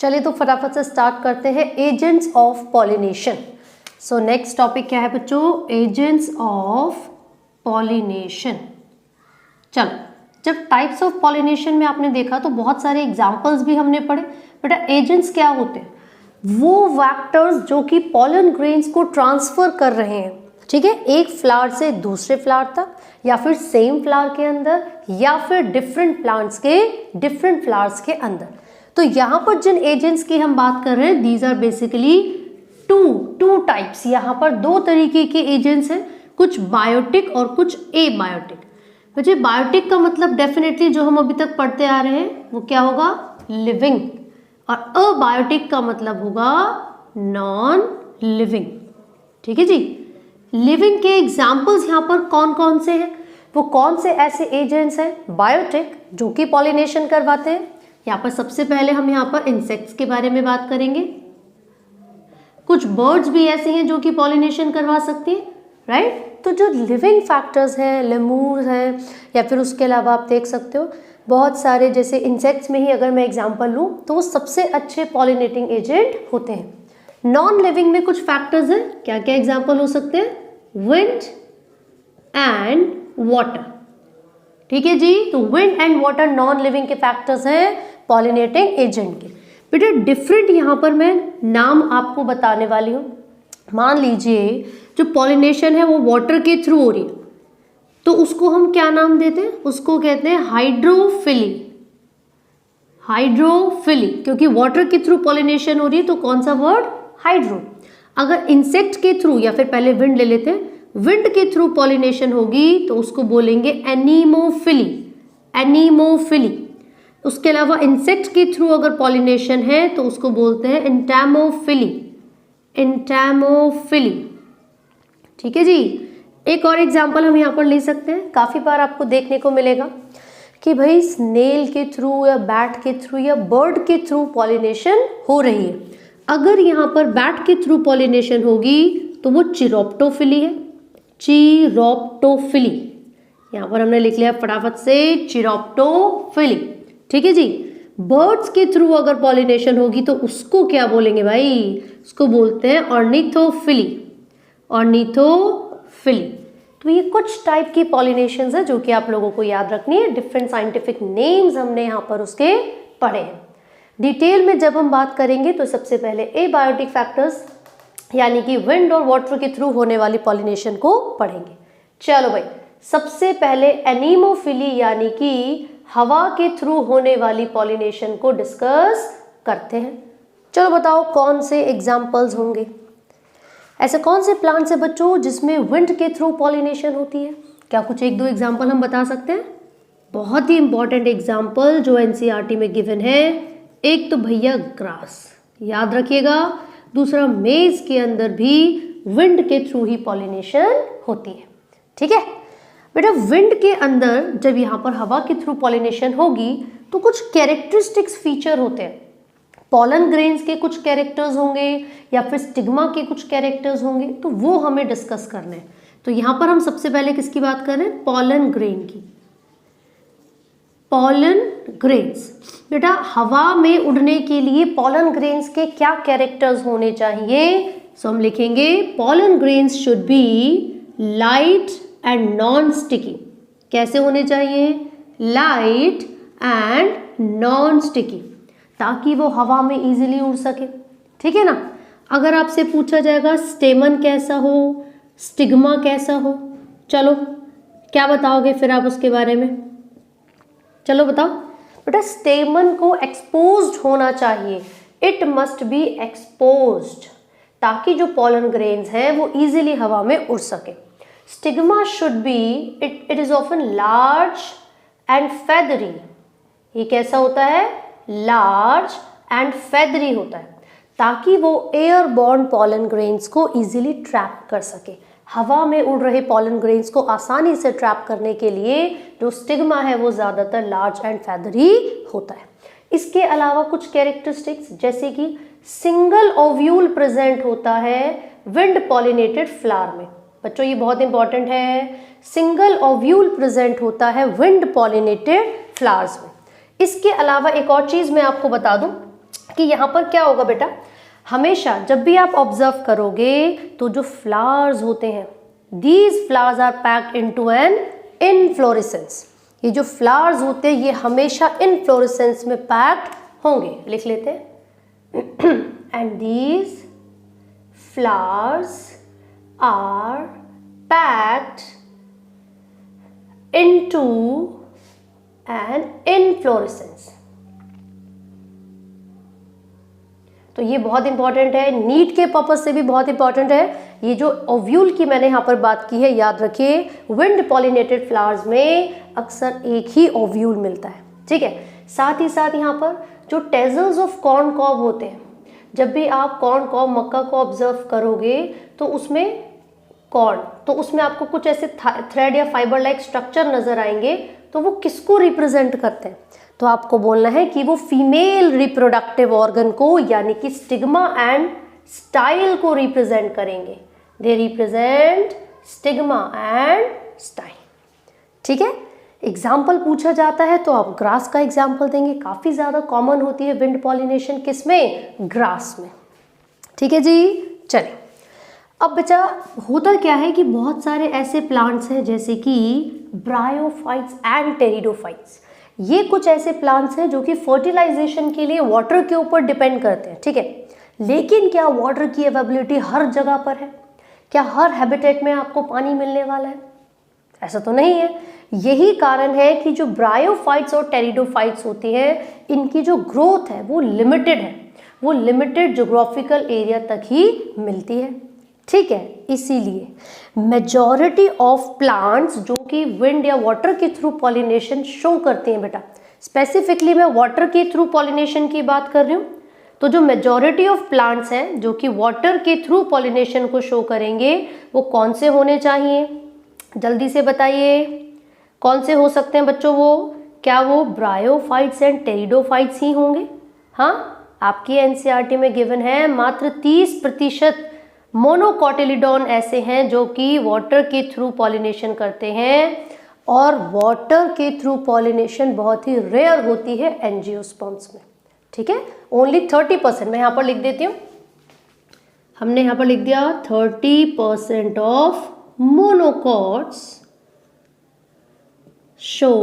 चलिए तो फटाफट से स्टार्ट करते हैं agents of pollination. So next topic क्या है बच्चों? Agents of pollination. चलो, जब टाइप्स ऑफ पॉलिनेशन में आपने देखा तो बहुत सारे एग्जांपल्स भी हमने पढ़े। बेटा एजेंट्स क्या होते हैं? वो वेक्टर्स जो कि पॉलन ग्रेन्स को ट्रांसफर कर रहे हैं, ठीक है, एक फ्लावर से दूसरे फ्लावर तक, या फिर सेम फ्लावर के अंदर, या फिर डिफरेंट प्लांट्स के डिफरेंट फ्लावर्स के अंदर। तो यहाँ पर जिन एजेंट्स की हम बात कर रहे हैं, these are basically two types. यहाँ पर दो तरीके के एजेंट्स हैं, कुछ बायोटिक और कुछ एबायोटिक। बच्चे बायोटिक का मतलब डेफिनेटली जो हम अभी तक पढ़ते आ रहे हैं वो क्या होगा? लिविंग। और अबायोटिक का मतलब होगा नॉन लिविंग। ठीक है जी। लिविंग के एग्जाम्पल्स यहाँ पर कौन कौन से हैं? वो कौन से ऐसे एजेंट्स हैं बायोटिक जो कि पॉलिनेशन करवाते हैं? यहाँ पर सबसे पहले हम यहाँ पर इंसेक्ट्स के बारे में बात करेंगे। कुछ बर्ड्स भी ऐसे हैं जो कि पॉलिनेशन करवा सकती हैं, राइट? तो जो लिविंग फैक्टर्स हैं, लेमूर्स हैं, या फिर उसके अलावा आप देख सकते हो बहुत सारे, जैसे इंसेक्ट्स में ही अगर मैं एग्जांपल लूँ तो वो सबसे अच्छे पॉलिनेटिंग एजेंट होते हैं। नॉन लिविंग में कुछ फैक्टर्स हैं, क्या क्या एग्जांपल हो सकते हैं? Wind and water. ठीक है जी। तो wind and water non living के फैक्टर्स हैं पॉलिनेटिंग एजेंट के। बेटा डिफरेंट यहाँ पर मैं नाम आपको बताने वाली हूँ। मान लीजिए जो पॉलिनेशन है वो वाटर के थ्रू हो रही है, तो उसको हम क्या नाम देते हैं? उसको कहते हैं हाइड्रोफिली। हाइड्रोफिली, क्योंकि वाटर के थ्रू पॉलिनेशन हो रही है, तो कौन सा वर्ड? हाइड्रो। अगर इंसेक्ट के थ्रू, या फिर पहले विंड ले लेते हैं, विंड के थ्रू पॉलिनेशन होगी तो उसको बोलेंगे एनीमोफिली। एनीमोफिली। उसके अलावा इंसेक्ट के थ्रू अगर पॉलिनेशन है तो उसको बोलते हैं एंटामोफिली। एंटामोफिली। ठीक है जी। एक और एग्जांपल हम यहाँ पर ले सकते हैं, काफ़ी बार आपको देखने को मिलेगा कि भाई स्नेल के थ्रू या बैट के थ्रू या बर्ड के थ्रू पॉलिनेशन हो रही है। अगर यहाँ पर बैट के थ्रू पॉलिनेशन होगी तो वो चिरोप्टोफिली है। चिरोप्टोफिली। यहाँ पर हमने लिख लिया फटाफट से चिरोप्टोफिली। ठीक है जी। बर्ड्स के थ्रू अगर पॉलिनेशन होगी तो उसको क्या बोलेंगे भाई? उसको बोलते हैं ऑर्निथोफिली। ऑर्निथोफिली। तो ये कुछ टाइप की पॉलिनेशंस है जो कि आप लोगों को याद रखनी है। डिफरेंट साइंटिफिक नेम्स हमने यहाँ पर उसके पढ़े हैं। डिटेल में जब हम बात करेंगे तो सबसे पहले एबायोटिक फैक्टर्स यानी कि विंड और वाटर के थ्रू होने वाली पॉलिनेशन को पढ़ेंगे। चलो भाई, सबसे पहले एनीमोफिली यानी कि हवा के थ्रू होने वाली पॉलिनेशन को डिस्कस करते हैं। चलो बताओ कौन से एग्जाम्पल्स होंगे? ऐसे कौन से प्लांट्स है बच्चों जिसमें विंड के थ्रू पॉलिनेशन होती है? क्या कुछ एक दो एग्जाम्पल हम बता सकते हैं? बहुत ही इंपॉर्टेंट एग्जाम्पल जो एनसीईआरटी में गिवन है, एक तो भैया ग्रास, याद रखिएगा। दूसरा मेज के अंदर भी विंड के थ्रू ही पॉलिनेशन होती है। ठीक है बेटा, विंड के अंदर जब यहाँ पर हवा के थ्रू पॉलिनेशन होगी तो कुछ कैरेक्टरिस्टिक्स फीचर होते हैं। पॉलन ग्रेन्स के कुछ कैरेक्टर्स होंगे या फिर स्टिग्मा के कुछ कैरेक्टर्स होंगे, तो वो हमें डिस्कस करना है। तो यहाँ पर हम सबसे पहले किसकी बात कर रहे हैं? पॉलन ग्रेन की। Pollen grains. बेटा हवा में उड़ने के लिए पॉलन ग्रेन्स के क्या कैरेक्टर्स होने चाहिए? सो हम लिखेंगे pollen grains should be light and non sticky. कैसे होने चाहिए? लाइट एंड नॉन स्टिकी, ताकि वो हवा में इजीली उड़ सके। ठीक है ना। अगर आपसे पूछा जाएगा स्टेमन कैसा हो, स्टिग्मा कैसा हो, चलो क्या बताओगे फिर आप उसके बारे में? चलो बताओ। बेटा स्टेमन को एक्सपोज्ड होना चाहिए। इट मस्ट बी एक्सपोज्ड, ताकि जो पॉलन ग्रेन्स हैं वो इजीली हवा में उड़ सके। Stigma should be, it is often large and feathery. ये कैसा होता है? लार्ज एंड फेदरी होता है, ताकि वो एयरबॉर्न पॉलन ग्रेन्स को इजीली ट्रैप कर सके। हवा में उड़ रहे पॉलन ग्रेन्स को आसानी से ट्रैप करने के लिए जो स्टिग्मा है वो ज़्यादातर लार्ज एंड फेदरी होता है। इसके अलावा कुछ कैरेक्टरिस्टिक्स जैसे कि सिंगल ओव्यूल प्रेजेंट होता है विंड पॉलिनेटेड फ्लावर में। बच्चों ये बहुत इंपॉर्टेंट है, सिंगल ओव्यूल प्रेजेंट होता है विंड पॉलिनेटेड फ्लावर्स में। इसके अलावा एक और चीज़ मैं आपको बता दूं, कि यहाँ पर क्या होगा बेटा, हमेशा जब भी आप ऑब्जर्व करोगे तो जो फ्लावर्स होते हैं, these flowers are packed into an inflorescence. ये जो फ्लावर्स होते हैं ये हमेशा इनफ्लोरेसेंस में पैक्ड होंगे। लिख लेते हैं and these flowers are packed into an inflorescence. तो ये बहुत इंपॉर्टेंट है, नीट के पर्पज से भी बहुत इंपॉर्टेंट है। ये जो ओव्यूल की मैंने यहाँ पर बात की है, याद रखिए विंड पॉलिनेटेड फ्लावर्स में अक्सर एक ही ओव्यूल मिलता है, ठीक है। साथ ही साथ यहाँ पर जो टेजल्स ऑफ कॉर्न कॉब होते हैं, जब भी आप कॉर्न कॉब मक्का को ऑब्जर्व करोगे तो उसमें कॉर्न, तो उसमें आपको कुछ ऐसे थ्रेड या फाइबर लाइक स्ट्रक्चर नजर आएंगे, तो वो किसको रिप्रेजेंट करते हैं? तो आपको बोलना है कि वो फीमेल रिप्रोडक्टिव ऑर्गन को यानी कि स्टिग्मा एंड स्टाइल को रिप्रेजेंट करेंगे। They represent stigma and style, ठीक है। एग्जाम्पल पूछा जाता है तो आप ग्रास का एग्जाम्पल देंगे, काफी ज्यादा कॉमन होती है विंड पॉलिनेशन किसमें? ग्रास में, ठीक है जी। चलिए अब बच्चा होता क्या है कि बहुत सारे ऐसे प्लांट्स हैं जैसे कि ब्रायोफाइट्स एंड टेरिडोफाइट्स। ये कुछ ऐसे प्लांट्स हैं जो कि फर्टिलाइजेशन के लिए वाटर के ऊपर डिपेंड करते हैं, ठीक है। लेकिन क्या वाटर की अवेलेबिलिटी हर जगह पर है? क्या हर हैबिटेट में आपको पानी मिलने वाला है? ऐसा तो नहीं है। यही कारण है कि जो ब्रायोफाइट्स और टेरिडोफाइट्स होती हैं, इनकी जो ग्रोथ है वो लिमिटेड है, वो लिमिटेड ज्योग्राफिकल एरिया तक ही मिलती है, ठीक है। इसीलिए मेजॉरिटी ऑफ प्लांट्स जो कि विंड या वाटर के थ्रू पॉलिनेशन शो करते हैं बेटा, स्पेसिफिकली मैं वाटर के थ्रू पॉलिनेशन की बात कर रही हूँ, तो जो मेजॉरिटी ऑफ प्लांट्स हैं जो कि वाटर के थ्रू पॉलिनेशन को शो करेंगे वो कौन से होने चाहिए? जल्दी से बताइए कौन से हो सकते हैं बच्चों? वो क्या वो ब्रायोफाइट्स एंड टेरिडोफाइट्स ही होंगे? हाँ, आपकी एनसीईआरटी में गिवन है मात्र 30% मोनोकोटिलिडॉन ऐसे हैं जो कि वाटर के थ्रू पॉलिनेशन करते हैं, और वाटर के थ्रू पॉलिनेशन बहुत ही रेयर होती है एंजियोस्पर्म्स में, ठीक है। ओनली 30%, मैं यहाँ पर लिख देती हूँ, हमने यहाँ पर लिख दिया 30% of monocots show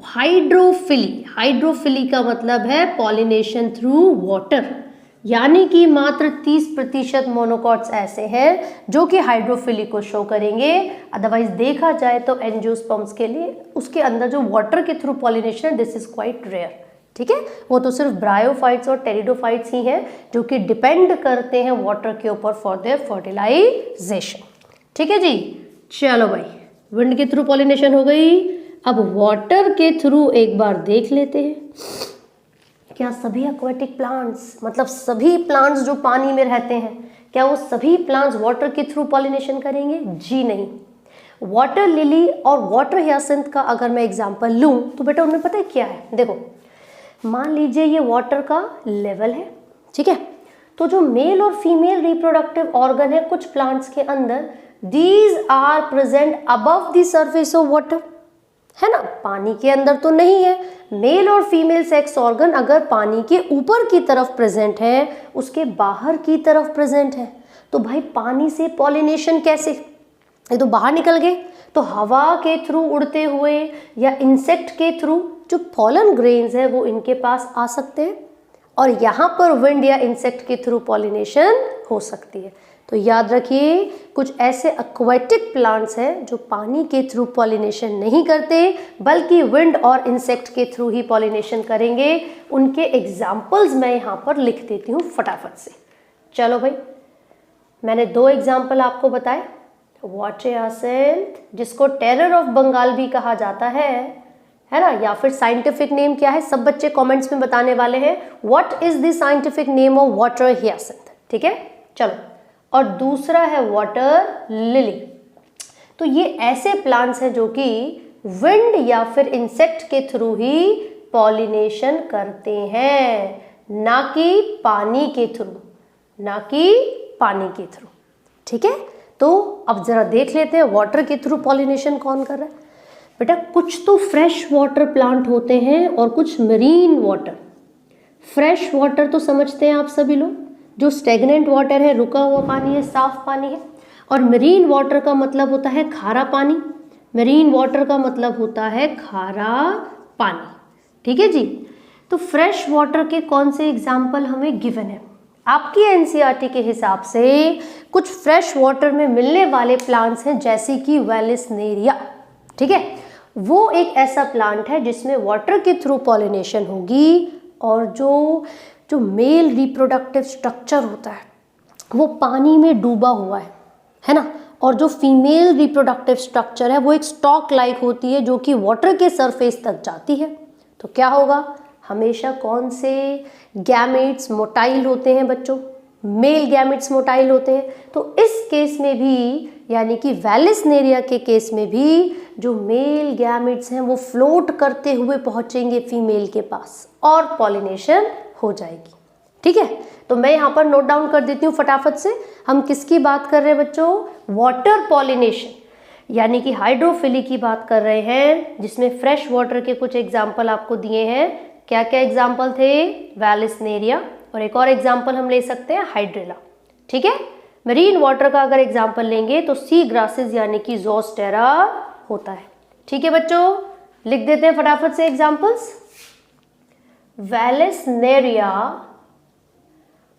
hydrophily. Hydrophily का मतलब है पॉलिनेशन थ्रू वाटर, यानी कि मात्र 30% मोनोकॉट्स ऐसे हैं जो कि हाइड्रोफिली को शो करेंगे। अदरवाइज देखा जाए तो एंजियोस्पर्म्स के लिए उसके अंदर जो वाटर के थ्रू पॉलिनेशन है दिस इज क्वाइट रेयर, ठीक है। वो तो सिर्फ ब्रायोफाइट्स और टेरिडोफाइट्स ही हैं जो कि डिपेंड करते हैं वाटर के ऊपर फॉर देयर फर्टिलाइजेशन, ठीक है जी। चलो भाई, विंड के थ्रू पॉलिनेशन हो गई। अब वाटर के थ्रू एक बार देख लेते हैं, क्या सभी एक्वेटिक प्लांट्स, मतलब सभी प्लांट्स जो पानी में रहते हैं, क्या वो सभी प्लांट्स वाटर के थ्रू पॉलिनेशन करेंगे? जी नहीं। वाटर लिली और वाटर हियासिंथ का अगर मैं एग्जांपल लूं तो बेटा उनमें पता है क्या है? देखो, मान लीजिए ये वाटर का लेवल है, ठीक है। तो जो मेल और फीमेल रिप्रोडक्टिव ऑर्गन है कुछ प्लांट्स के अंदर, these are present above the surface of water, है ना, पानी के अंदर तो नहीं है। मेल और फीमेल सेक्स ऑर्गन अगर पानी के ऊपर की तरफ प्रेजेंट है, उसके बाहर की तरफ प्रेजेंट है, तो भाई पानी से पॉलिनेशन कैसे? ये तो बाहर निकल गए, तो हवा के थ्रू उड़ते हुए या इंसेक्ट के थ्रू जो पॉलन ग्रेन्स है वो इनके पास आ सकते हैं, और यहाँ पर विंड या इंसेक्ट के थ्रू पॉलिनेशन हो सकती है। तो याद रखिए कुछ ऐसे एक्वेटिक प्लांट्स हैं जो पानी के थ्रू पॉलिनेशन नहीं करते बल्कि विंड और इंसेक्ट के थ्रू ही पॉलिनेशन करेंगे। उनके एग्जाम्पल्स मैं यहाँ पर लिख देती हूँ फटाफट से। चलो भाई, मैंने 2 एग्जाम्पल आपको बताए, वाटर हियासिंथ जिसको टेरर ऑफ बंगाल भी कहा जाता है ना, या फिर साइंटिफिक नेम क्या है सब बच्चे कमेंट्स में बताने वाले हैं। What is the scientific name of water hyacinth, ठीक है। चलो, और दूसरा है वाटर लिली। तो ये ऐसे प्लांट्स हैं जो कि विंड या फिर इंसेक्ट के थ्रू ही पॉलिनेशन करते हैं, ना कि पानी के थ्रू, ना कि पानी के थ्रू, ठीक है। तो अब जरा देख लेते हैं वाटर के थ्रू पॉलिनेशन कौन कर रहा है। बेटा कुछ तो फ्रेश वाटर प्लांट होते हैं और कुछ मरीन वाटर। फ्रेश वाटर तो समझते हैं आप सभी लोग, जो स्टेगनेंट वाटर है, रुका हुआ पानी है, साफ पानी है। और मरीन वाटर का मतलब होता है खारा पानी, मरीन वाटर का मतलब होता है खारा पानी। ठीक है जी। तो फ्रेश वाटर के कौन से एग्जाम्पल हमें गिवन है? आपकी एनसीईआरटी के हिसाब से कुछ फ्रेश वाटर में मिलने वाले प्लांट्स हैं, जैसे कि वेलिस्नेरिया। ठीक है, वो एक ऐसा प्लांट है जिसमें वाटर के थ्रू पॉलिनेशन होगी, और जो मेल रिप्रोडक्टिव स्ट्रक्चर होता है वो पानी में डूबा हुआ है ना। और जो फीमेल रिप्रोडक्टिव स्ट्रक्चर है वो एक स्टॉक लाइक होती है, जो कि वाटर के सरफेस तक जाती है। तो क्या होगा, हमेशा कौन से गैमेट्स मोटाइल होते हैं बच्चों? मेल गैमेट्स मोटाइल होते हैं। तो इस केस में भी, यानी कि वेलिस्नेरिया के केस में भी, जो मेल गैमेट्स हैं वो फ्लोट करते हुए पहुंचेंगे फीमेल के पास और पॉलिनेशन हो जाएगी। ठीक है, तो मैं यहाँ पर नोट डाउन कर देती हूँ फटाफट से। हम किसकी बात कर रहे हैं बच्चों? वाटर पॉलिनेशन, यानी कि हाइड्रोफिली की बात कर रहे हैं, जिसमें फ्रेश वाटर के कुछ एग्जाम्पल आपको दिए हैं। क्या क्या एग्जाम्पल थे? वेलिस्नेरिया, और एक और एग्जाम्पल हम ले सकते हैं हाइड्रेला। ठीक है, मरीन वाटर का अगर एग्जाम्पल लेंगे तो सी ग्रासेस यानी कि ज़ोस्टेरा होता है। ठीक है बच्चों, लिख देते हैं फटाफट से एग्जाम्पल्स। वेलिस्नेरिया,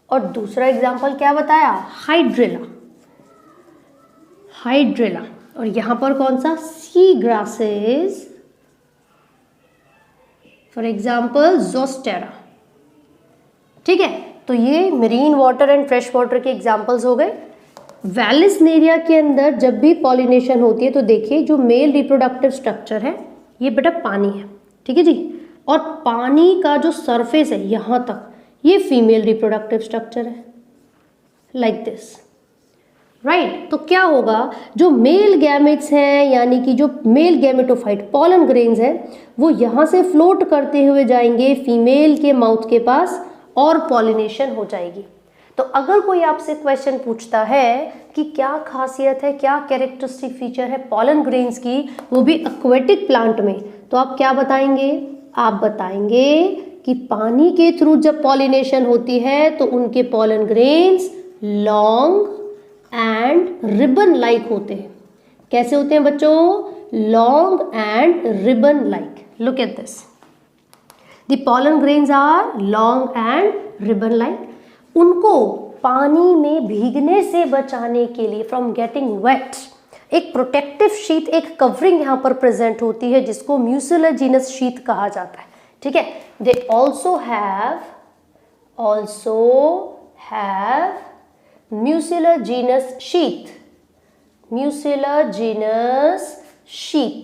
और दूसरा एग्जाम्पल क्या बताया? हाइड्रेला। हाइड्रेला, और यहां पर कौन सा? सी ग्रासेस, फॉर एग्जाम्पल ज़ोस्टेरा। ठीक है, तो ये marine water and fresh water के एग्जाम्पल्स हो गए। वेलिस्नेरिया के अंदर जब भी पॉलिनेशन होती है तो देखिए, जो मेल रिप्रोडक्टिव स्ट्रक्चर है ये बेटा पानी है। ठीक है जी, और पानी का जो सरफेस है यहाँ तक, ये फीमेल रिप्रोडक्टिव स्ट्रक्चर है, लाइक दिस। राइट, तो क्या होगा, जो मेल गैमेट्स हैं, यानी कि जो मेल गैमेटोफाइट पॉलन ग्रेन्स हैं, वो यहाँ से फ्लोट करते हुए जाएंगे फीमेल के माउथ के पास और पॉलिनेशन हो जाएगी। तो अगर कोई आपसे क्वेश्चन पूछता है कि क्या खासियत है, क्या कैरेक्टरिस्टिक फीचर है पॉलन ग्रेन्स की, वो भी एक्वेटिक प्लांट में, तो आप क्या बताएंगे? आप बताएंगे कि पानी के थ्रू जब पॉलिनेशन होती है तो उनके pollen grains long and ribbon like होते हैं। कैसे होते हैं बच्चों? Long and ribbon like. Look at this, the pollen grains are long and ribbon like. उनको पानी में भीगने से बचाने के लिए, फ्रॉम गेटिंग वेट, एक प्रोटेक्टिव शीट, एक कवरिंग यहाँ पर प्रेजेंट होती है, जिसको म्यूसिलाजिनस शीट कहा जाता है। ठीक है, they also have mucilaginous sheet. Mucilaginous sheet,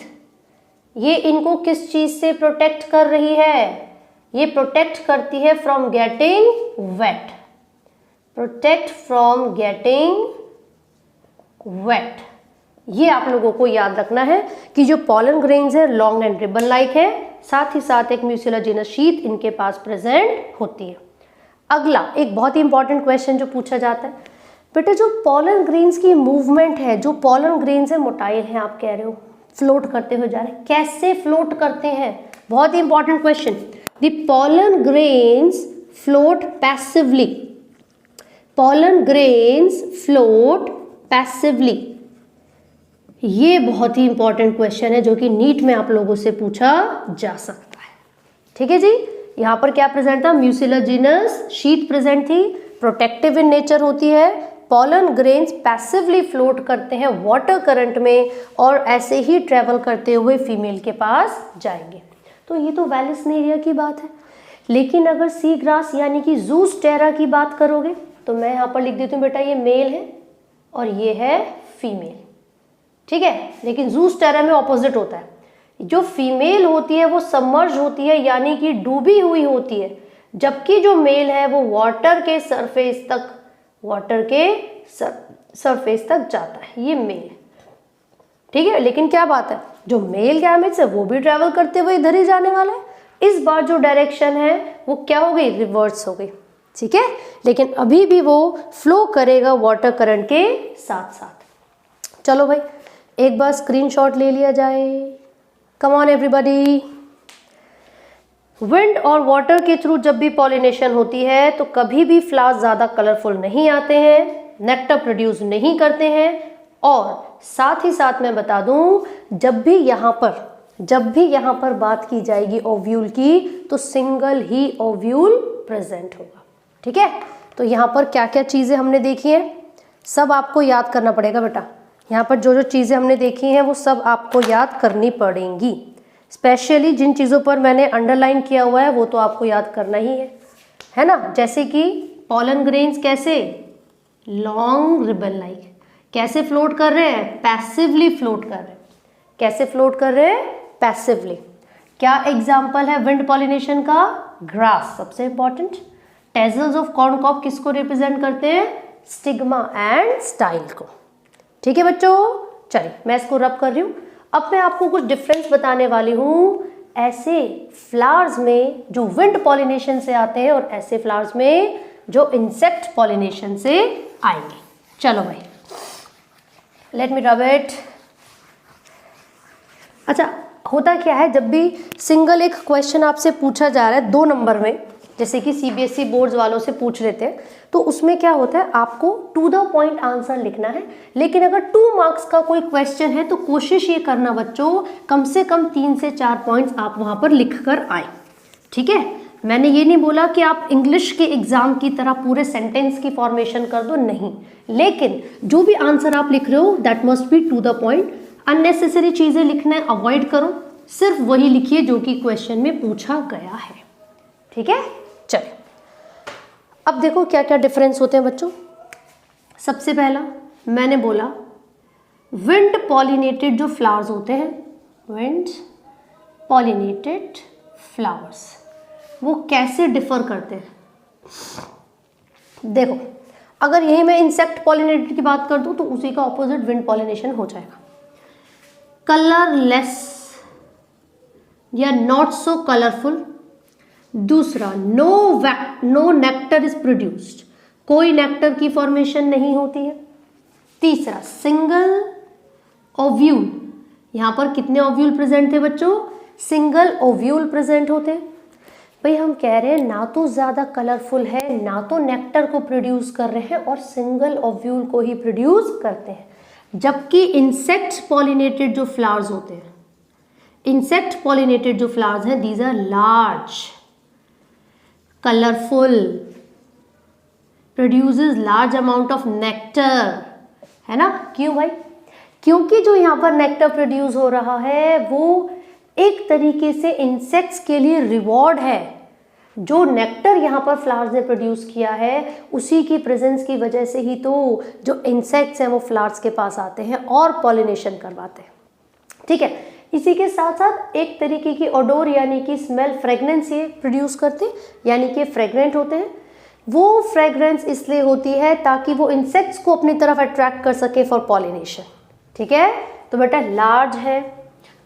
ये इनको किस चीज से प्रोटेक्ट कर रही है? ये प्रोटेक्ट करती है from getting wait. Protect from getting wait, ये आप लोगों को याद रखना है कि जो पॉलन ग्रेन्स है लॉन्ग एंड रिबन लाइक है, साथ ही साथ एक म्यूसिलाजिनस शीट इनके पास प्रेजेंट होती है। अगला एक बहुत ही इंपॉर्टेंट क्वेश्चन जो पूछा जाता है, बेटा जो पॉलन ग्रेन्स की मूवमेंट है, जो पॉलन ग्रेन्स है मोटाइल है, आप कह रहे हो फ्लोट करते हुए जा रहे हैं, कैसे फ्लोट करते हैं? बहुत ही important question. The pollen grains float passively. Pollen grains float passively, ये बहुत ही इंपॉर्टेंट क्वेश्चन है जो कि नीट में आप लोगों से पूछा जा सकता है। ठीक है जी, यहाँ पर क्या प्रेजेंट था? म्यूसिलाजिनस शीट प्रेजेंट थी, प्रोटेक्टिव इन नेचर होती है। पॉलन ग्रेन्स पैसिवली फ्लोट करते हैं वाटर करंट में और ऐसे ही ट्रेवल करते हुए फीमेल के पास जाएंगे। तो ये तो वेलिस्नेरिया की बात है। लेकिन अगर सी ग्रास यानी कि ज़ूस्टेरा की बात करोगे तो मैं यहाँ पर लिख देती हूँ बेटा, ये मेल है और ये है फीमेल। ठीक है, लेकिन ज़ूस्टेरा में ऑपोजिट होता है। जो फीमेल होती है वो सबमर्ज होती है, यानी कि डूबी हुई होती है, जबकि जो मेल है वो वाटर के सरफेस तक जाता है, ये मेल है। ठीक है, लेकिन क्या बात है, जो मेल गैमेट्स है वो भी ट्रेवल करते हुए इधर ही जाने वाला है। इस बार जो डायरेक्शन है वो क्या हो गई? रिवर्स हो गई। ठीक है, लेकिन अभी भी वो फ्लो करेगा वाटर करंट के साथ साथ। चलो भाई, एक बार स्क्रीनशॉट ले लिया जाए। कम ऑन एवरीबॉडी, विंड और वाटर के थ्रू जब भी पॉलिनेशन होती है तो कभी भी फ्लावर्स ज़्यादा कलरफुल नहीं आते हैं, नेक्टर प्रोड्यूस नहीं करते हैं। और साथ ही साथ मैं बता दूं, जब भी यहाँ पर बात की जाएगी ओव्यूल की तो सिंगल ही ओव्यूल प्रेजेंट होगा। ठीक है, तो यहाँ पर क्या क्या चीज़ें हमने देखी हैं सब आपको याद करना पड़ेगा बेटा। यहाँ पर जो जो चीज़ें हमने देखी हैं वो सब आपको याद करनी पड़ेंगी। स्पेशली जिन चीज़ों पर मैंने अंडरलाइन किया हुआ है वो तो आपको याद करना ही है ना। जैसे कि पॉलन ग्रेन्स कैसे लॉन्ग रिबन लाइक कैसे फ्लोट कर रहे हैं, पैसिवली फ्लोट कर रहे हैं। कैसे फ्लोट कर रहे हैं, पैसिवली। क्या एग्जाम्पल है विंड पॉलिनेशन का, ग्रास सबसे इंपॉर्टेंट। टेजल्स ऑफ कॉर्नकॉब किसको रिप्रेजेंट करते हैं, स्टिग्मा एंड स्टाइल को। ठीक है बच्चों, चलिए मैं इसको रब कर रही हूँ। अब मैं आपको कुछ डिफरेंस बताने वाली हूँ ऐसे फ्लावर्स में जो विंड पॉलिनेशन से आते हैं और ऐसे फ्लावर्स में जो इंसेक्ट पॉलिनेशन से आएंगे। चलो भाई, लेट मी रब इट। अच्छा, होता क्या है जब भी सिंगल एक क्वेश्चन आपसे पूछा जा रहा है 2 नंबर में, जैसे कि सीबीएसई बोर्ड्स वालों से पूछ लेते हैं, तो उसमें क्या होता है आपको टू द पॉइंट आंसर लिखना है। लेकिन अगर 2 मार्क्स का कोई क्वेश्चन है तो कोशिश ये करना बच्चों कम से कम 3 से 4 पॉइंट्स आप वहां पर लिख कर आए। ठीक है, मैंने ये नहीं बोला कि आप इंग्लिश के एग्जाम की तरह पूरे सेंटेंस की फॉर्मेशन कर दो, नहीं, लेकिन जो भी आंसर आप लिख रहे हो that must be to the point. Unnecessary चीजें लिखना अवॉइड करो, सिर्फ वही लिखिए जो कि क्वेश्चन में पूछा गया है। ठीक है, चलिए अब देखो क्या क्या डिफरेंस होते हैं बच्चों। सबसे पहला मैंने बोला विंड पॉलिनेटेड जो फ्लावर्स होते हैं, विंड पॉलिनेटेड फ्लावर्स, वो कैसे डिफर करते हैं। देखो, अगर यही मैं इंसेक्ट पॉलिनेटेड की बात कर दूं तो उसी का ऑपोजिट विंड पॉलिनेशन हो जाएगा। कलरलेस या नॉट सो कलरफुल। दूसरा, नो नेक्टर इज प्रोड्यूस्ड, कोई नेक्टर की फॉर्मेशन नहीं होती है। तीसरा, सिंगल ओव्यूल, यहां पर कितने ओव्यूल प्रेजेंट थे बच्चों, सिंगल ओव्यूल प्रेजेंट होते हैं। भाई हम कह रहे हैं ना तो ज्यादा कलरफुल है ना तो नेक्टर को प्रोड्यूस कर रहे हैं और सिंगल ओव्यूल को ही प्रोड्यूस करते हैं। जबकि इंसेक्ट पॉलिनेटेड जो फ्लावर्स होते हैं, इंसेक्ट पॉलिनेटेड जो फ्लावर्स हैं, these are large, colourful, produces large amount of nectar, है ना। क्यों भाई, क्योंकि जो यहाँ पर नेक्टर प्रोड्यूस हो रहा है वो एक तरीके से इंसेक्ट्स के लिए रिवॉर्ड है। जो नेक्टर यहाँ पर फ्लावर्स ने प्रोड्यूस किया है उसी की प्रेजेंस की वजह से ही तो जो इंसेक्ट्स हैं वो फ्लावर्स के पास आते हैं और पॉलिनेशन करवाते हैं। ठीक है, इसी के साथ साथ एक तरीके की ओडोर यानी कि स्मेल, फ्रेगनेंस ये प्रोड्यूस करते हैं, यानी कि फ्रेगरेंट होते हैं। वो फ्रेगरेंस इसलिए होती है ताकि वो इंसेक्ट्स को अपनी तरफ अट्रैक्ट कर सके फॉर पॉलिनेशन। ठीक है, तो बेटा लार्ज है,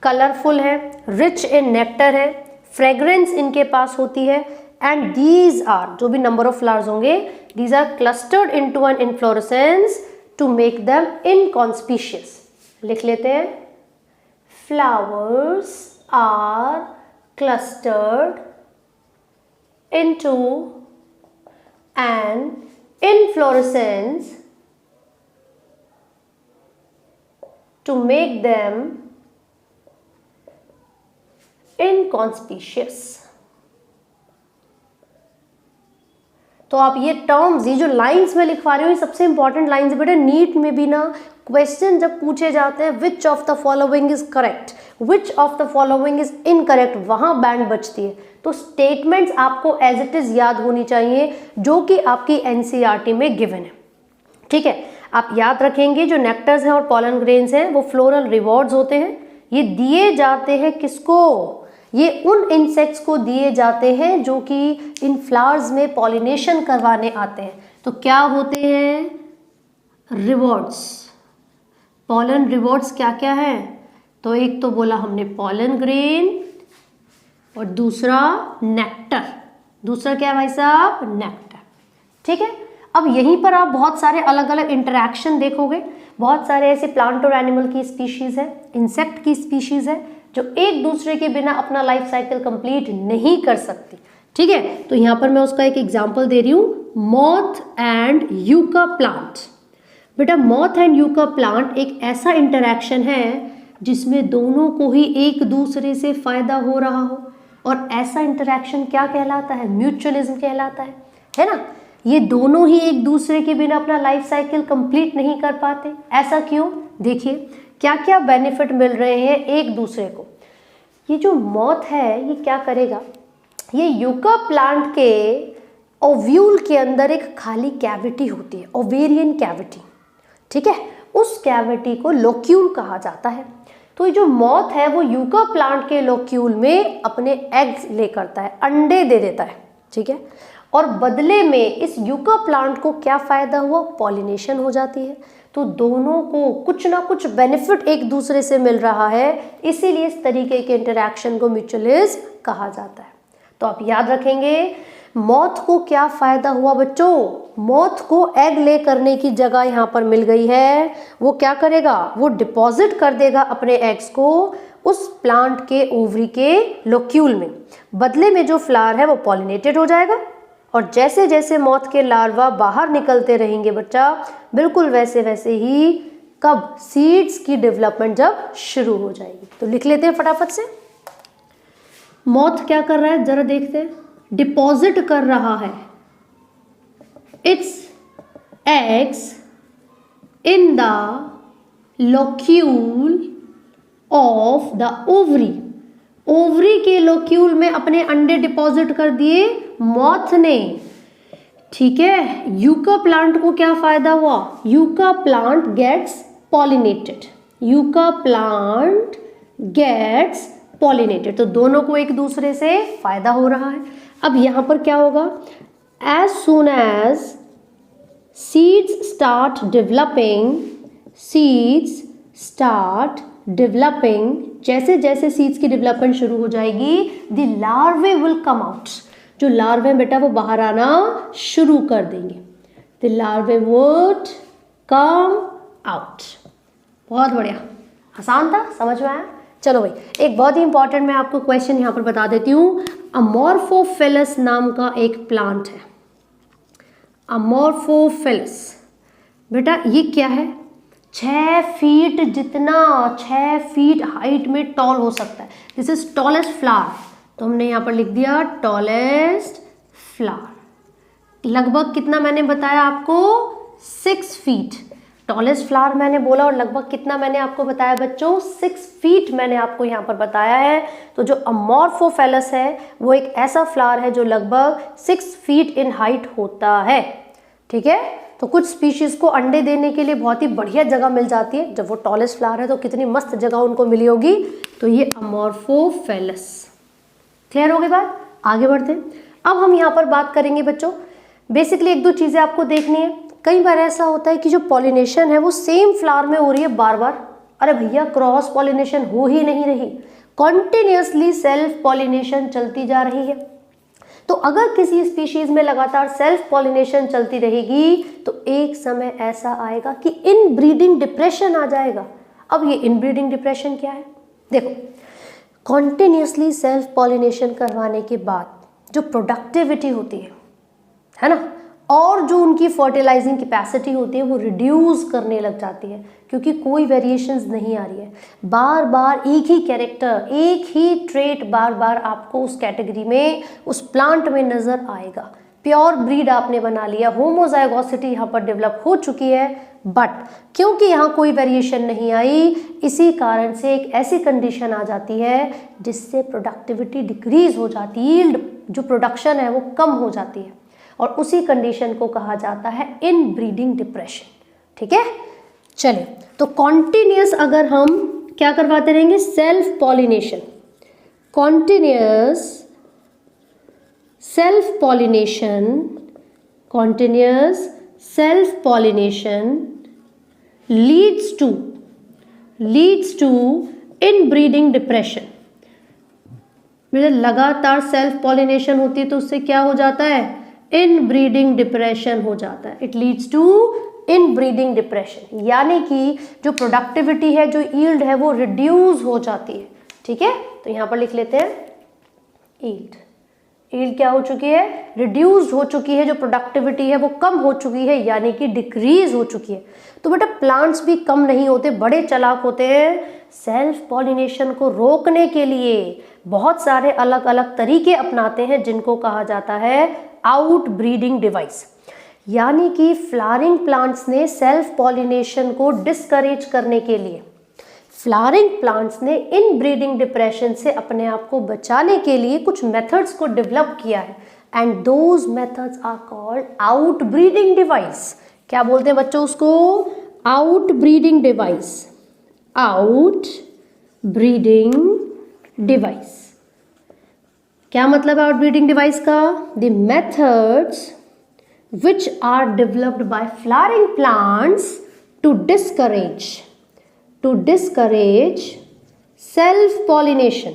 कलरफुल है, रिच इन नेक्टर है, फ्रेगरेंस इनके पास होती है, एंड दीज आर, जो भी नंबर ऑफ फ्लावर्स होंगे, these are clustered into an inflorescence to make them inconspicuous. लिख लेते हैं, flowers are clustered into an inflorescence to make them inconspicuous। तो आप ये टर्म्स, ये जो लाइंस में लिखवा रही हूँ, ये सबसे इंपॉर्टेंट लाइंस है बेटा। नीट में भी ना क्वेश्चन जब पूछे जाते हैं which of the following is correct, which of the following is incorrect, वहां बैंड बचती है। तो स्टेटमेंट्स आपको एज इट इज याद होनी चाहिए जो कि आपकी एनसीईआरटी में गिवन है। ठीक है, आप याद रखेंगे जो नेक्टर्स हैं और पॉलन ग्रेन्स हैं वो फ्लोरल रिवॉर्ड्स होते हैं। ये दिए जाते हैं किसको, ये उन इंसेक्ट्स को दिए जाते हैं जो कि इन फ्लावर्स में पॉलिनेशन करवाने आते हैं। तो क्या होते हैं, रिवॉर्ड्स। पॉलन रिवॉर्ड्स क्या क्या है, तो एक तो बोला हमने पॉलन ग्रेन और दूसरा नेक्टर। दूसरा क्या है भाई साहब, नेक्टर। ठीक है, अब यहीं पर आप बहुत सारे अलग अलग इंटरैक्शन देखोगे। बहुत सारे ऐसे प्लांट और एनिमल की स्पीशीज है, इंसेक्ट की स्पीशीज है जो एक दूसरे के बिना अपना लाइफ साइकिल कंप्लीट नहीं कर सकती। ठीक है, तो यहाँ पर मैं उसका एक एग्जाम्पल दे रही हूँ, मॉथ एंड यूका प्लांट। बेटा मॉथ एंड यूका प्लांट एक ऐसा इंटरैक्शन है जिसमें दोनों को ही एक दूसरे से फायदा हो रहा हो, और ऐसा इंटरैक्शन क्या कहलाता है? म्यूचुअलिज्म कहलाता है ना। ये दोनों ही एक दूसरे के बिना अपना लाइफ साइकिल कंप्लीट नहीं कर पाते। ऐसा क्यों? देखिए क्या क्या बेनिफिट मिल रहे हैं एक दूसरे को। ये जो मॉथ है ये क्या करेगा, ये यूका प्लांट के ओव्यूल के अंदर एक खाली कैविटी होती है, ओवेरियन कैविटी। ठीक है, उस कैविटी को लोक्यूल कहा जाता है। तो ये जो मॉथ है वो यूका प्लांट के लोक्यूल में अपने एग्स ले करता है, अंडे दे देता है। ठीक है, और बदले में इस यूका प्लांट को क्या फायदा हुआ? पॉलिनेशन हो जाती है। तो दोनों को कुछ ना कुछ बेनिफिट एक दूसरे से मिल रहा है, इसीलिए इस तरीके के इंटरैक्शन को म्यूचुअलिज्म कहा जाता है। तो आप याद रखेंगे मॉथ को क्या फायदा हुआ बच्चों? मॉथ को एग ले करने की जगह यहाँ पर मिल गई है। वो क्या करेगा? वो डिपॉजिट कर देगा अपने एग्स को उस प्लांट के ओवरी के लोक्यूल में। बदले में जो फ्लावर है वो पॉलिनेटेड हो जाएगा, और जैसे जैसे मॉथ के लार्वा बाहर निकलते रहेंगे बच्चा, बिल्कुल वैसे वैसे ही कब सीड्स की डेवलपमेंट जब शुरू हो जाएगी। तो लिख लेते हैं फटाफट से। मॉथ क्या कर रहा है जरा देखते हैं, डिपॉजिट कर रहा है it's eggs in the locule of the ovary. Ovary के लोक्यूल में अपने अंडे डिपॉजिट कर दिए मॉथ ने। ठीक है, यूका प्लांट को क्या फायदा हुआ? Yucca plant gets pollinated, yucca plant gets pollinated. तो दोनों को एक दूसरे से फायदा हो रहा है। अब यहां पर क्या होगा? As soon as seeds start developing, seeds start developing, जैसे जैसे सीड्स की डेवलपमेंट शुरू हो जाएगी, the larvae will come out. जो लार्वे बेटा वो बाहर आना शुरू कर देंगे। The larvae would come out. बहुत बढ़िया, आसान था, समझ में आया? चलो भाई, एक बहुत ही इंपॉर्टेंट मैं आपको क्वेश्चन यहाँ पर बता देती हूँ। अमोर्फोफिलस नाम का एक प्लांट है, अमोर्फोफिलस। बेटा ये क्या है? 6 फीट जितना, 6 फीट हाइट में टॉल हो सकता है। This is tallest flower. तो हमने यहाँ पर लिख दिया टॉलेस्ट फ्लावर। लगभग कितना मैंने बताया आपको? 6 फीट। टॉलेस्ट फ्लावर मैंने बोला, और लगभग कितना मैंने आपको बताया बच्चों? 6 फीट मैंने आपको यहाँ पर बताया है। तो जो अमोर्फोफिलस है वो एक ऐसा फ्लावर है जो लगभग 6 फीट इन हाइट होता है। ठीक है, तो कुछ स्पीशीज को अंडे देने के लिए बहुत ही बढ़िया जगह मिल जाती है। जब वो टॉलेस्ट फ्लावर है तो कितनी मस्त जगह उनको मिली होगी। तो ये अमोर्फोफिलस। क्लियर हो गई बात? आगे बढ़ते हैं। अब हम यहाँ पर बात करेंगे बच्चों, बेसिकली एक दो चीज़ें आपको देखनी है। कई बार ऐसा होता है कि जो पॉलिनेशन है वो सेम फ्लावर में हो रही है बार बार। अरे भैया क्रॉस पॉलिनेशन हो ही नहीं रही, कॉन्टिन्यूसली सेल्फ पॉलिनेशन चलती जा रही है। तो अगर किसी स्पीशीज में लगातार सेल्फ पॉलिनेशन चलती रहेगी तो एक समय ऐसा आएगा कि इनब्रीडिंग डिप्रेशन आ जाएगा। अब ये इनब्रीडिंग डिप्रेशन क्या है? देखो, कॉन्टिन्यूसली सेल्फ पॉलिनेशन करवाने के बाद जो प्रोडक्टिविटी होती है ना, और जो उनकी फर्टिलाइजिंग कैपेसिटी होती है वो रिड्यूस करने लग जाती है, क्योंकि कोई वेरिएशंस नहीं आ रही है। बार बार एक ही कैरेक्टर, एक ही ट्रेट बार बार आपको उस कैटेगरी में, उस प्लांट में नज़र आएगा। प्योर ब्रीड आपने बना लिया, होमोजाइगोसिटी यहाँ पर डेवलप हो चुकी है, बट क्योंकि यहाँ कोई वेरिएशन नहीं आई, इसी कारण से एक ऐसी कंडीशन आ जाती है जिससे प्रोडक्टिविटी डिक्रीज हो जाती है, यील्ड जो प्रोडक्शन है वो कम हो जाती है, और उसी कंडीशन को कहा जाता है इनब्रीडिंग डिप्रेशन। ठीक है, चलिए, तो कॉन्टिन्यूस अगर हम क्या करवाते रहेंगे? Self pollination, continuous self pollination, continuous self pollination leads to inbreeding depression. लगातार सेल्फ पॉलिनेशन होती है तो उससे क्या हो जाता है? इनब्रीडिंग डिप्रेशन हो जाता है। It leads to inbreeding depression, यानी कि जो प्रोडक्टिविटी है, जो यील्ड है वो रिड्यूस हो जाती है। ठीक है, तो यहाँ पर लिख लेते हैं यील्ड। यील्ड क्या हो चुकी है, रिड्यूस्ड हो चुकी है, जो प्रोडक्टिविटी है वो कम हो चुकी है, यानी कि डिक्रीज हो चुकी है। तो बेटा प्लांट्स भी कम नहीं होते, बड़े चालाक होते हैं। सेल्फ पॉलिनेशन को रोकने के लिए बहुत सारे अलग अलग तरीके अपनाते हैं, जिनको कहा जाता है आउट ब्रीडिंग डिवाइस। यानी कि फ्लावरिंग प्लांट्स ने सेल्फ पॉलिनेशन को डिस्करेज करने के लिए, फ्लावरिंग प्लांट्स ने इन ब्रीडिंग डिप्रेशन से अपने आप को बचाने के लिए कुछ मेथड्स को डेवलप किया है, and those methods are called out breeding device. क्या बोलते हैं बच्चों उसको, out breeding device, out breeding device. क्या मतलब है आउट ब्रीडिंग डिवाइस का, the methods which are developed by flowering plants to discourage self pollination।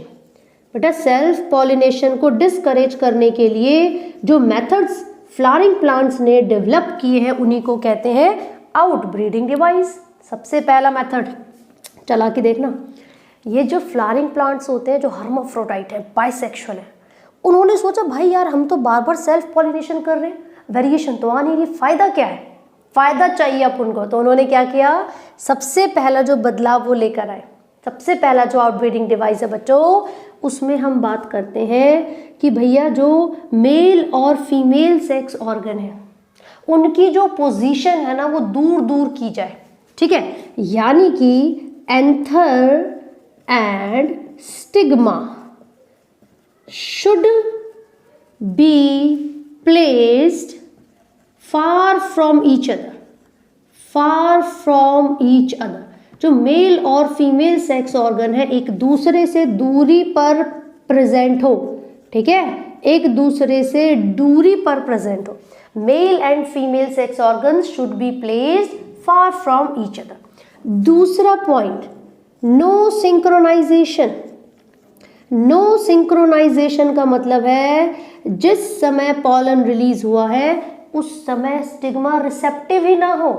बेटा सेल्फ पॉलिनेशन को डिस्करेज करने के लिए जो मेथड्स फ्लावरिंग प्लांट्स ने डेवलप किए हैं उन्हीं को कहते हैं आउट ब्रीडिंग डिवाइस। सबसे पहला मेथड चला के देखना, ये जो फ्लावरिंग प्लांट्स होते हैं जो हर्माफ्रोडाइट है, बाइसेक्सुअल है, उन्होंने सोचा भाई यार हम तो बार बार सेल्फ पॉलिनेशन कर रहे हैं, वेरिएशन तो आ नहीं रही, फायदा क्या है, फायदा चाहिए अपन को। तो उन्होंने क्या किया, सबसे पहला जो बदलाव वो लेकर आए, सबसे पहला जो आउटब्रीडिंग डिवाइस है बच्चों, उसमें हम बात करते हैं कि भैया जो मेल और फीमेल सेक्स ऑर्गन है उनकी जो पोजीशन है ना वो दूर दूर की जाए, ठीक है। यानी कि anther and stigma should be placed far from each other, far from each other। जो मेल और फीमेल सेक्स ऑर्गन है एक दूसरे से दूरी पर प्रेजेंट हो, ठीक है, एक दूसरे से दूरी पर प्रेजेंट हो। Male and female sex organ should be placed far from each other. दूसरा point, no synchronisation. No synchronisation का मतलब है जिस समय पॉलन रिलीज हुआ है उस समय स्टिग्मा रिसेप्टिव ही ना हो।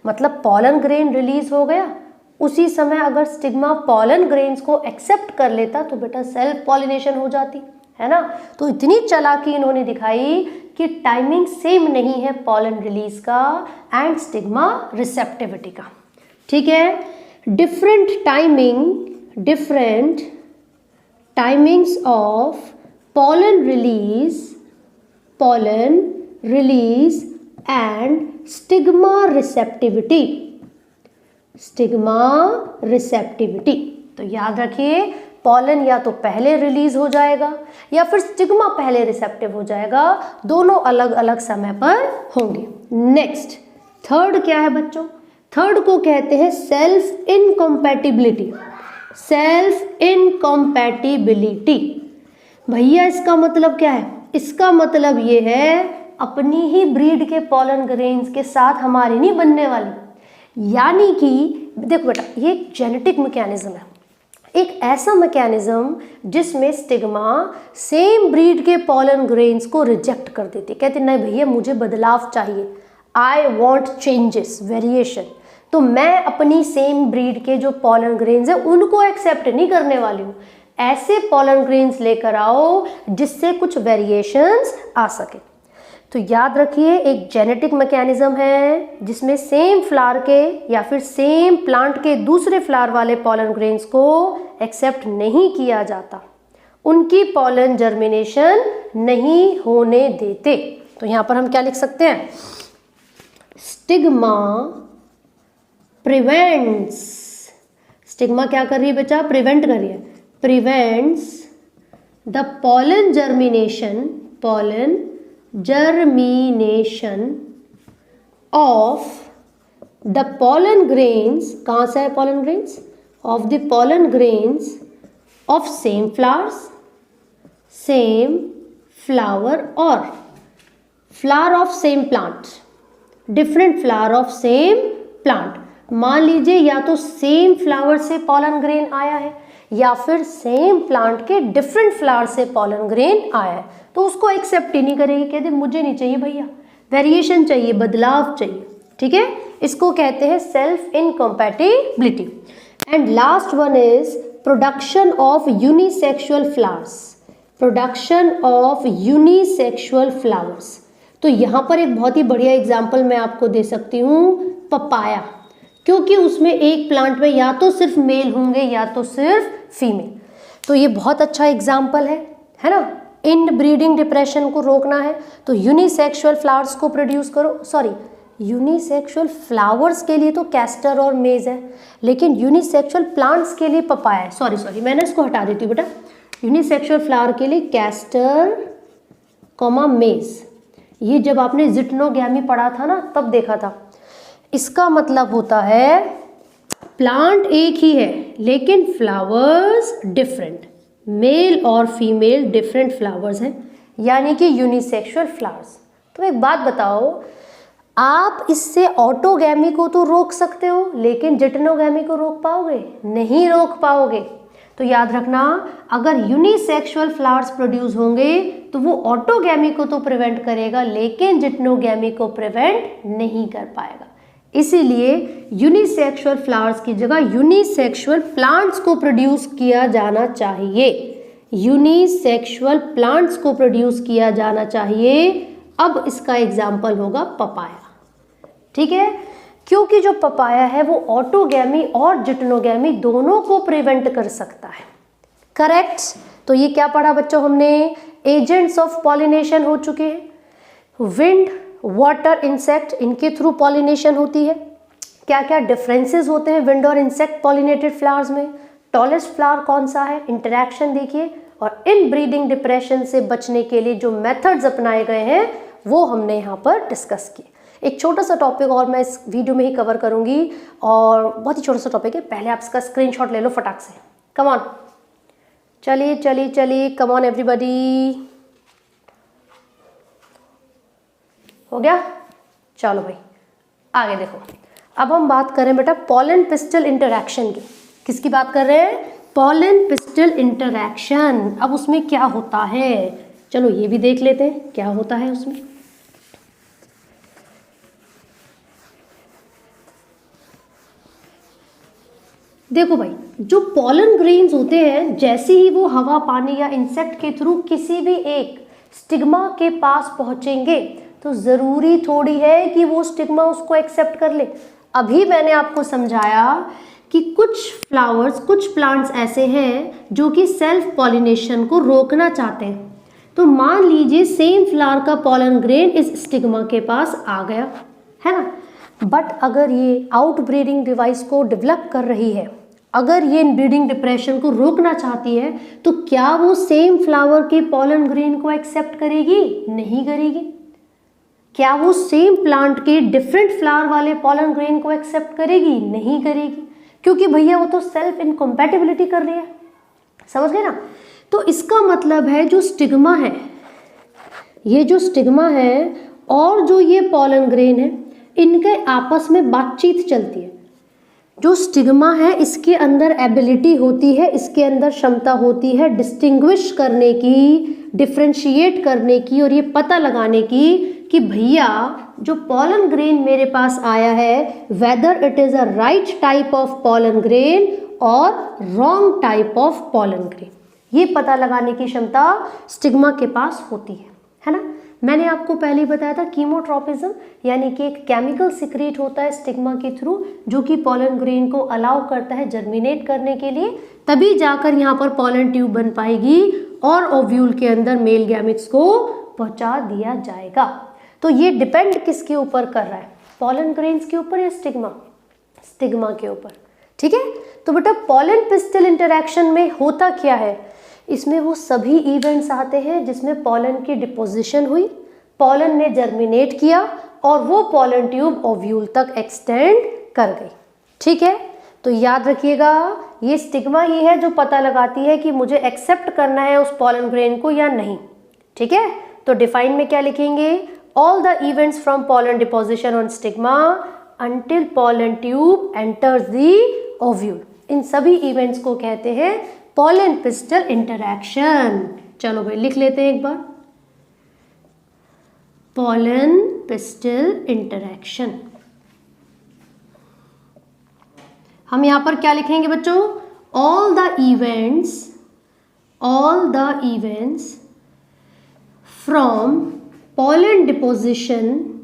मतलब पॉलन ग्रेन रिलीज हो गया, उसी समय अगर स्टिग्मा पॉलन ग्रेन्स को एक्सेप्ट कर लेता तो बेटा सेल्फ पॉलिनेशन हो जाती है ना। तो इतनी चालाकी इन्होंने दिखाई कि टाइमिंग सेम नहीं है पॉलन रिलीज का एंड स्टिग्मा रिसेप्टिविटी का, ठीक है। Different timings of pollen release and stigma receptivity. तो याद रखिए पॉलन या तो पहले रिलीज हो जाएगा या फिर स्टिग्मा पहले रिसेप्टिव हो जाएगा, दोनों अलग अलग समय पर होंगे। नेक्स्ट थर्ड क्या है बच्चों, थर्ड को कहते हैं सेल्फ इनकम्पैटिबिलिटी। सेल्फ इनकम्पैटिबिलिटी भैया इसका मतलब क्या है, इसका मतलब ये है अपनी ही ब्रीड के पॉलन ग्रेन्स के साथ हमारी नहीं बनने वाली। यानी कि देखो बेटा ये एक जेनेटिक मैकेनिज्म है, एक ऐसा मैकेनिज्म जिसमें स्टिग्मा सेम ब्रीड के पॉलन ग्रेन्स को रिजेक्ट कर देती, कहते नहीं भैया मुझे बदलाव चाहिए, आई वॉन्ट चेंजेस, वेरिएशन। तो मैं अपनी सेम ब्रीड के जो पॉलन ग्रेन्स है उनको एक्सेप्ट नहीं करने वाली हूँ, ऐसे पॉलन ग्रेन्स लेकर आओ जिससे कुछ वेरिएशंस आ सके। तो याद रखिए एक जेनेटिक मैकेनिज्म है जिसमें सेम फ्लावर के या फिर सेम प्लांट के दूसरे फ्लावर वाले पॉलन ग्रेन्स को एक्सेप्ट नहीं किया जाता, उनकी पॉलन जर्मिनेशन नहीं होने देते। तो यहाँ पर हम क्या लिख सकते हैं, स्टिग्मा प्रिवेंट्स, स्टिग्मा क्या कर रही है बेटा, प्रिवेंट कर रही है, prevents the pollen germination of the pollen grains, कहाँ से है pollen grains, of the pollen grains of same flowers, same flower और flower of same plant, different flower of same plant. मान लीजिए या तो सेम फ्लावर से पॉलन ग्रेन आया है या फिर सेम प्लांट के डिफरेंट फ्लावर से पॉलन ग्रेन आया है, तो उसको एक्सेप्ट ही नहीं करेगी, कहते मुझे नहीं चाहिए भैया, वेरिएशन चाहिए, बदलाव चाहिए, ठीक है। इसको कहते हैं self incompatibility. And last one is production of unisexual flowers, production of unisexual flowers. तो यहाँ पर एक बहुत ही बढ़िया एग्जाम्पल मैं आपको दे सकती हूँ, पपाया, क्योंकि उसमें एक प्लांट में या तो सिर्फ मेल होंगे या तो सिर्फ फीमेल। तो ये बहुत अच्छा एग्जाम्पल है ना। इन ब्रीडिंग डिप्रेशन को रोकना है तो यूनिसेक्सुअल फ्लावर्स को प्रोड्यूस करो, सॉरी यूनिसेक्सुअल फ्लावर्स के लिए तो कैस्टर और मेज है, लेकिन यूनिसेक्सुअल प्लांट्स के लिए पपाया है। सॉरी मैंने इसको हटा देती हूँ बेटा। यूनिसेक्सुअल फ्लावर के लिए कैस्टर कॉमा मेज, ये जब आपने जिटनोगैमी पढ़ा था ना तब देखा था। इसका मतलब होता है प्लांट एक ही है लेकिन फ्लावर्स डिफरेंट, मेल और फीमेल डिफरेंट फ्लावर्स हैं, यानी कि यूनिसेक्सुअल फ्लावर्स। तो एक बात बताओ, आप इससे ऑटोगैमी को तो रोक सकते हो लेकिन जिटनोगैमी को रोक पाओगे? नहीं रोक पाओगे। तो याद रखना, अगर यूनिसेक्सुअल फ्लावर्स प्रोड्यूस होंगे तो वो ऑटोगैमी को तो प्रिवेंट करेगा लेकिन जिटनोगैमी को प्रिवेंट नहीं कर पाएगा। इसीलिए यूनिसेक्सुअल फ्लावर्स की जगह यूनिसेक्सुअल प्लांट्स को प्रोड्यूस किया जाना चाहिए, यूनिसेक्सुअल प्लांट्स को प्रोड्यूस किया जाना चाहिए। अब इसका एग्जाम्पल होगा पपाया, ठीक है, क्योंकि जो पपाया है वो ऑटोगैमी और जिटनोगैमी दोनों को प्रिवेंट कर सकता है। करेक्ट। तो ये क्या पढ़ा बच्चों हमने? एजेंट्स ऑफ पॉलिनेशन हो चुके हैं। विंड, वाटर, इंसेक्ट, इनके थ्रू पॉलिनेशन होती है। क्या क्या डिफरेंसेस होते हैं विंड और इंसेक्ट पॉलिनेटेड फ्लावर्स में? टॉलेस्ट फ्लावर कौन सा है, इंटरैक्शन देखिए, और इन ब्रीडिंग डिप्रेशन से बचने के लिए जो मेथड्स अपनाए गए हैं वो हमने यहाँ पर डिस्कस किए। एक छोटा सा टॉपिक और मैं इस वीडियो में ही कवर करूँगी, और बहुत ही छोटा सा टॉपिक है। पहले आप इसका स्क्रीनशॉट ले लो फटाक से। कम ऑन, चलिए चलिए चलिए, कम ऑन एवरीबॉडी। हो गया? चलो भाई आगे देखो। अब हम बात करें बेटा पॉलन पिस्टल इंटरैक्शन की। किसकी बात कर रहे हैं? Pollen pistol interaction. अब उसमें क्या होता है, चलो ये भी देख लेते हैं क्या होता है उसमें। देखो भाई, जो पॉलन ग्रेन्स होते हैं, जैसे ही वो हवा, पानी या इंसेक्ट के थ्रू किसी भी एक स्टिग्मा के पास पहुंचेंगे तो ज़रूरी थोड़ी है कि वो स्टिग्मा उसको एक्सेप्ट कर ले। अभी मैंने आपको समझाया कि कुछ फ्लावर्स, कुछ प्लांट्स ऐसे हैं जो कि सेल्फ पॉलिनेशन को रोकना चाहते हैं। तो मान लीजिए सेम फ्लावर का पॉलन ग्रेन इस स्टिग्मा के पास आ गया, है ना, बट अगर ये आउट ब्रीडिंग डिवाइस को डेवलप कर रही है, अगर ये ब्रीडिंग डिप्रेशन को रोकना चाहती है, तो क्या वो सेम फ्लावर के पॉलन ग्रेन को एक्सेप्ट करेगी? नहीं करेगी। क्या वो सेम प्लांट के डिफरेंट फ्लावर वाले पॉलन ग्रेन को एक्सेप्ट करेगी? नहीं करेगी, क्योंकि भैया वो तो सेल्फ इनकम्पैटिबिलिटी कर रही है। समझ गए ना? तो इसका मतलब है जो स्टिग्मा है, ये जो स्टिग्मा है और जो ये पॉलन ग्रेन है, इनके आपस में बातचीत चलती है। जो स्टिग्मा है इसके अंदर एबिलिटी होती है, इसके अंदर क्षमता होती है डिस्टिंग्विश करने की, डिफ्रेंशिएट करने की, और ये पता लगाने की कि भैया जो पॉलन ग्रेन मेरे पास आया है, whether it is a right type of pollen grain और wrong type of pollen grain. ये पता लगाने की क्षमता स्टिग्मा के पास होती है ना। मैंने आपको पहले ही बताया था कीमोट्रोपिज्म, यानी कि एक केमिकल सिक्रीट होता है स्टिग्मा के थ्रू जो कि पॉलन ग्रेन को अलाउ करता है जर्मिनेट करने के लिए, तभी जाकर यहाँ पर पॉलन ट्यूब बन पाएगी और ओव्यूल के अंदर मेल गैमेट्स को पहुँचा दिया जाएगा। तो ये डिपेंड किसके ऊपर कर रहा है? पॉलन ग्रेन्स के ऊपर या स्टिग्मा? स्टिग्मा के ऊपर, ठीक है। तो बेटा पॉलन पिस्टल इंटरैक्शन में होता क्या है? इसमें वो सभी इवेंट्स आते हैं जिसमें पॉलन की डिपोजिशन हुई, पॉलन ने जर्मिनेट किया और वो पॉलन ट्यूब ओव्यूल तक एक्सटेंड कर गई, ठीक है। तो याद रखिएगा, ये स्टिग्मा ही है जो पता लगाती है कि मुझे एक्सेप्ट करना है उस पॉलन ग्रेन को या नहीं, ठीक है। तो डिफाइन में क्या लिखेंगे? All the events from pollen deposition on stigma until pollen tube enters the ovule. इन सभी इवेंट्स को कहते हैं पॉलन पिस्टल इंटरैक्शन। चलो भाई लिख लेते हैं एक बार, पॉलन पिस्टल इंटरैक्शन। हम यहां पर क्या लिखेंगे बच्चों? all the events from pollen deposition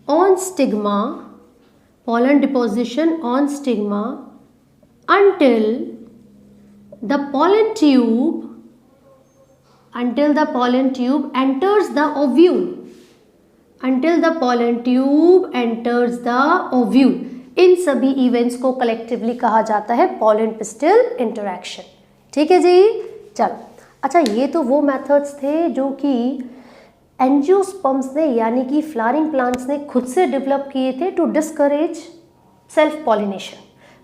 on stigma until the pollen tube enters the ovule. इन सभी इवेंट्स को कलेक्टिवली कहा जाता है पॉलन पिस्टिल इंटरैक्शन। ठीक है जी, चल अच्छा, ये तो वो मेथड्स थे जो कि एंजियोस्पर्म्स ने यानी कि फ्लावरिंग प्लांट्स ने खुद से डेवलप किए थे to discourage self pollination.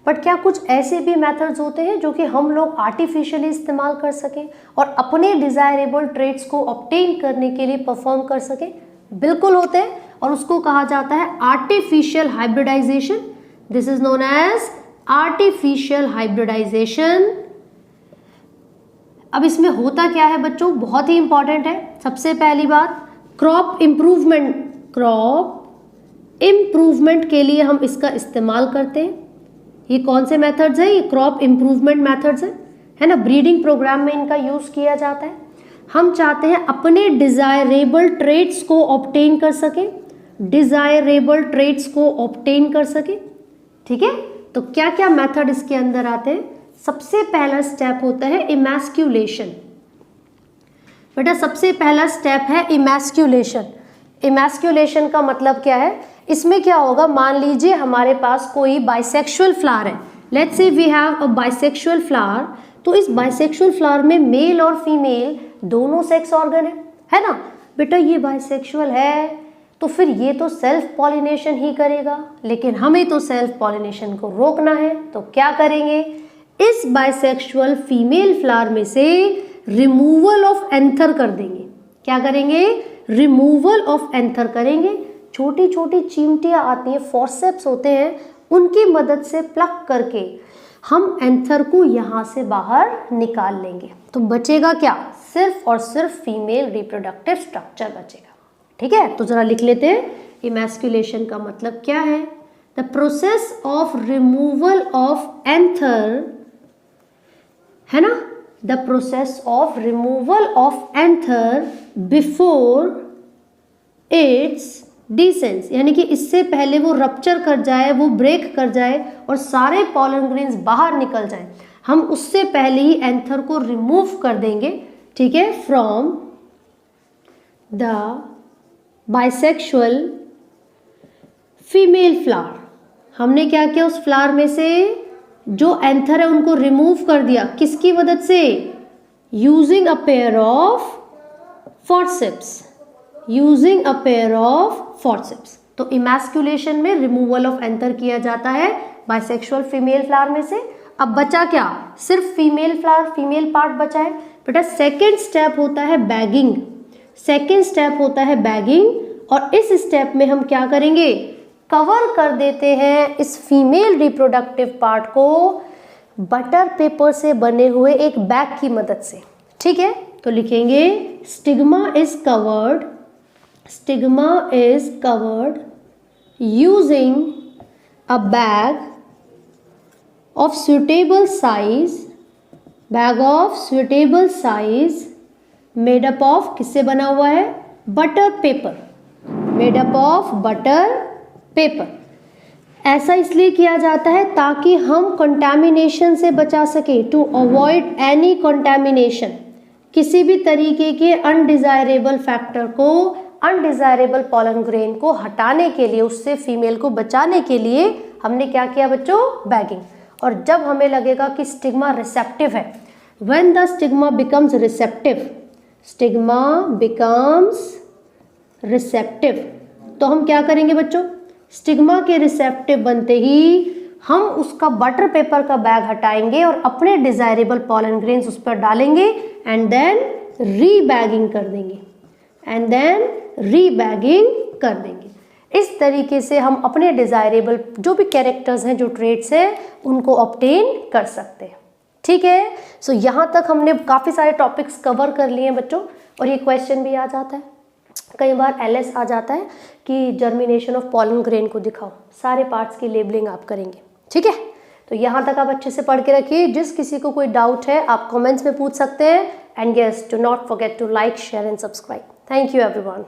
But क्या कुछ ऐसे भी मेथड्स होते हैं जो कि हम लोग आर्टिफिशियली इस्तेमाल कर सकें और अपने डिज़ायरेबल ट्रेट्स को ऑब्टेन करने के लिए परफॉर्म कर सकें? बिल्कुल होते हैं, और उसको कहा जाता है artificial hybridization. This is known as artificial hybridization. अब इसमें होता क्या है बच्चों, बहुत ही इंपॉर्टेंट है। सबसे पहली बात, क्रॉप इम्प्रूवमेंट के लिए हम इसका इस्तेमाल करते हैं। ये कौन से मेथड्स हैं? ये क्रॉप इम्प्रूवमेंट मेथड्स है ना। ब्रीडिंग प्रोग्राम में इनका यूज किया जाता है। हम चाहते हैं अपने डिजायरेबल ट्रेट्स को ऑब्टेन कर सके, ठीक है। तो क्या क्या मेथड इसके अंदर आते हैं? सबसे पहला स्टेप होता है इमैस्क्यूलेशन। बेटा सबसे पहला स्टेप है इमैस्क्यूलेशन का मतलब क्या है? इसमें क्या होगा, मान लीजिए हमारे पास कोई बाइसेक्सुअल फ्लावर है। Let's say we have a bisexual flower. तो इस बाइसेक्सुअल फ्लावर में मेल और फीमेल दोनों सेक्स ऑर्गन है ना। बेटा ये बाइसेक्सुअल है तो फिर ये तो सेल्फ पॉलिनेशन ही करेगा, लेकिन हमें तो सेल्फ पॉलिनेशन को रोकना है। तो क्या करेंगे, इस बाइसेक्सुअल फीमेल फ्लावर में से रिमूवल ऑफ एंथर कर देंगे। क्या करेंगे? रिमूवल ऑफ एंथर करेंगे। छोटी छोटी चिमटियाँ आती हैं, फॉर्सेप्स होते हैं, उनकी मदद से प्लक करके हम एंथर को यहाँ से बाहर निकाल लेंगे। तो बचेगा क्या? सिर्फ और सिर्फ फीमेल रिप्रोडक्टिव स्ट्रक्चर बचेगा। ठीक है, तो जरा लिख लेते हैं इमैस्क्यूलेशन का मतलब क्या है। The process of removal of anther, है ना, the process of removal of anther before its dehiscence, यानी कि इससे पहले वो रप्चर कर जाए, वो ब्रेक कर जाए और सारे पॉलन ग्रेन्स बाहर निकल जाएं, हम उससे पहले ही एंथर को रिमूव कर देंगे। ठीक है, from the bisexual female flower. हमने क्या किया, उस फ्लावर में से जो एंथर है उनको रिमूव कर दिया। किसकी मदद से? Using a pair of forceps. तो इमैस्क्यूलेशन में रिमूवल ऑफ एंथर किया जाता है बाइसेक्सुअल फीमेल फ्लावर में से। अब बचा क्या? सिर्फ फीमेल फ्लावर, फीमेल पार्ट बचा है। बेटा सेकेंड स्टेप होता है बैगिंग। और इस स्टेप में हम क्या करेंगे, कवर कर देते हैं इस फीमेल रिप्रोडक्टिव पार्ट को बटर पेपर से बने हुए एक बैग की मदद से। ठीक है, तो लिखेंगे stigma is covered using a bag of suitable size made up of, किससे बना हुआ है? Butter paper. ऐसा इसलिए किया जाता है ताकि हम कंटामिनेशन से बचा सके, टू अवॉइड एनी कंटामिनेशन। किसी भी तरीके के अनडिजायरेबल फैक्टर को, अनडिजायरेबल पॉलन ग्रेन को हटाने के लिए, उससे फीमेल को बचाने के लिए हमने क्या किया बच्चों? बैगिंग। और जब हमें लगेगा कि स्टिग्मा रिसेप्टिव है, when the stigma becomes receptive, तो हम क्या करेंगे बच्चों? स्टिग्मा के रिसेप्टिव बनते ही हम उसका बटर पेपर का बैग हटाएंगे और अपने डिजायरेबल पॉलन ग्रेन्स उस पर डालेंगे एंड देन रीबैगिंग कर देंगे। इस तरीके से हम अपने डिजायरेबल जो भी कैरेक्टर्स हैं, जो ट्रेट्स हैं, उनको ऑब्टेन कर सकते हैं। ठीक है, सो यहाँ तक हमने काफ़ी सारे टॉपिक्स कवर कर लिए हैं बच्चों, और ये क्वेश्चन भी आ जाता है। कई बार LS आ जाता है कि जर्मिनेशन ऑफ पॉलन ग्रेन को दिखाओ, सारे पार्ट्स की लेबलिंग आप करेंगे, ठीक है। तो यहाँ तक आप अच्छे से पढ़ के रखिए। जिस किसी को कोई डाउट है आप कमेंट्स में पूछ सकते हैं। And yes, do not forget to like, share and subscribe. Thank you everyone.